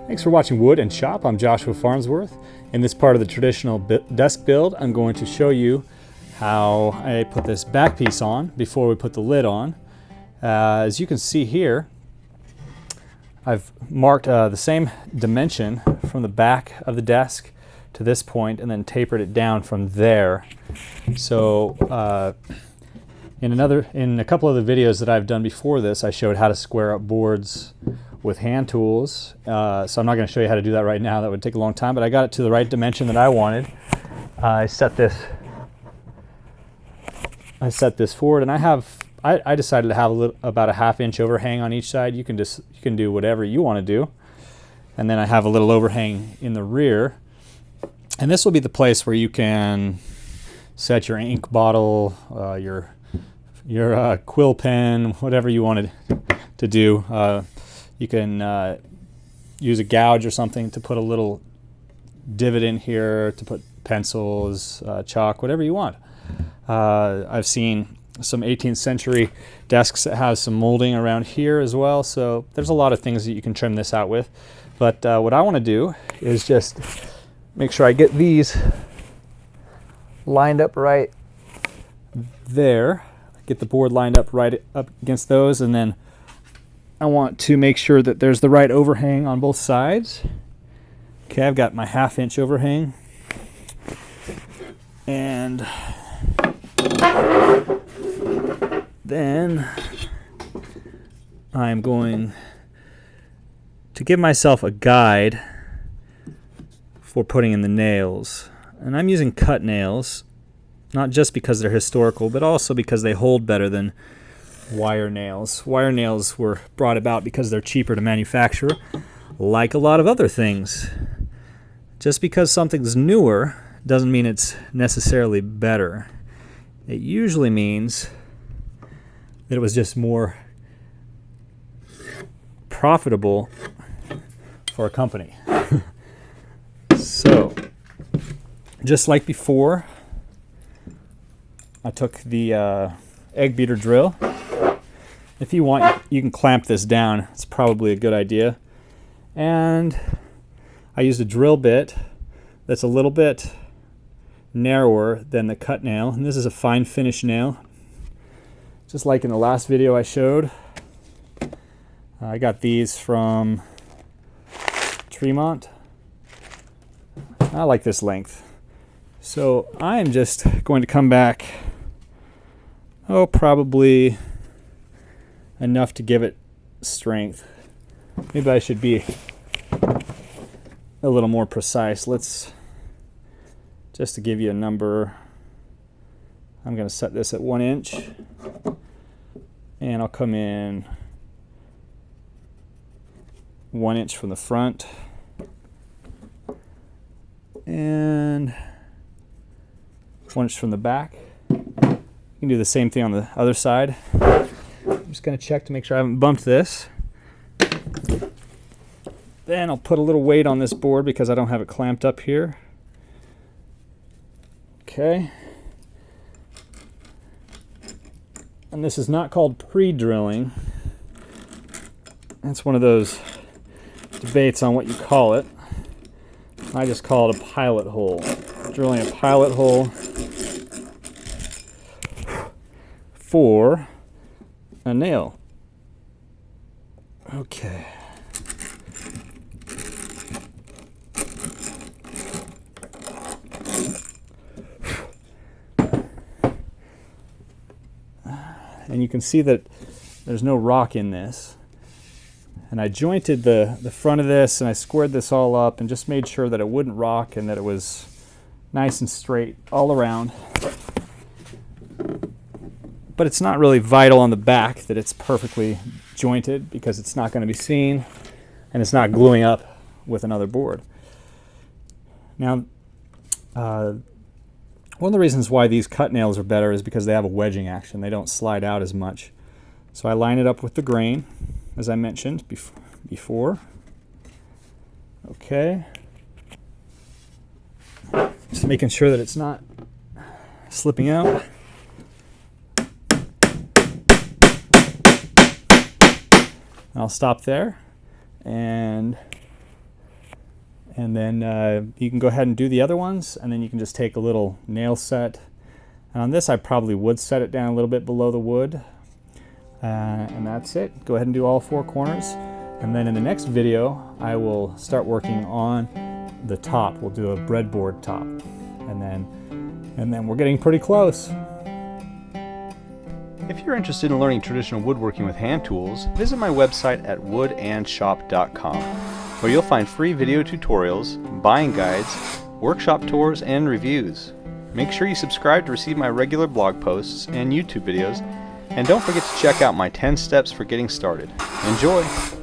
Thanks for watching Wood and Shop. I'm Joshua Farnsworth. In this part of the traditional desk build, I'm going to show you how I put this back piece on before we put the lid on. As you can see here, I've marked the same dimension from the back of the desk to this point and then tapered it down from there. So in a couple of the videos that I've done before this, I showed how to square up boards with hand tools. So I'm not going to show you how to do that right now. That would take a long time, but I got it to the right dimension that I wanted. I set this forward, and I decided to have about a ½ inch overhang on each side. You can do whatever you want to do. And then I have a little overhang in the rear. And this will be the place where you can set your ink bottle, your quill pen, whatever you wanted to do. You can use a gouge or something to put a little divot in here to put pencils, chalk, whatever you want. I've seen some 18th century desks that have some molding around here as well, so there's a lot of things that you can trim this out with. But what I want to do is just make sure I get these lined up right there, get the board lined up right up against those, and then I want to make sure that there's the right overhang on both sides. Okay, I've got my ½ inch overhang, and then I'm going to give myself a guide for putting in the nails. And I'm using cut nails, not just because they're historical, but also because they hold better than wire nails. Wire nails were brought about because they're cheaper to manufacture, like a lot of other things. Just because something's newer doesn't mean it's necessarily better. It usually means that it was just more profitable for a company. So, just like before, I took the egg beater drill. If you want, you can clamp this down. It's probably a good idea. And I used a drill bit that's a little bit narrower than the cut nail. And this is a fine finish nail. Just like in the last video I showed. I got these from Tremont. I like this length. So I'm just going to come back, probably enough to give it strength. Maybe I should be a little more precise. Just to give you a number, I'm going to set this at 1 inch, and I'll come in 1 inch from the front, and 1 inch from the back. You can do the same thing on the other side. I'm just going to check to make sure I haven't bumped this. Then I'll put a little weight on this board because I don't have it clamped up here. Okay. And this is not called pre-drilling. It's one of those debates on what you call it. I just call it a pilot hole. Drilling a pilot hole for a nail. Okay. And you can see that there's no rock in this. And I jointed the front of this, and I squared this all up and just made sure that it wouldn't rock and that it was nice and straight all around. But it's not really vital on the back that it's perfectly jointed because it's not going to be seen and it's not gluing up with another board. Now, one of the reasons why these cut nails are better is because they have a wedging action. They don't slide out as much. So I line it up with the grain, as I mentioned before. Okay. Just making sure that it's not slipping out. I'll stop there, and And then you can go ahead and do the other ones, and then you can just take a little nail set. And on this I probably would set it down a little bit below the wood. And that's it. Go ahead and do all 4 corners. And then in the next video I will start working on the top. We'll do a breadboard top. And then we're getting pretty close. If you're interested in learning traditional woodworking with hand tools, visit my website at woodandshop.com, where you'll find free video tutorials, buying guides, workshop tours, and reviews. Make sure you subscribe to receive my regular blog posts and YouTube videos, and don't forget to check out my 10 steps for getting started. Enjoy!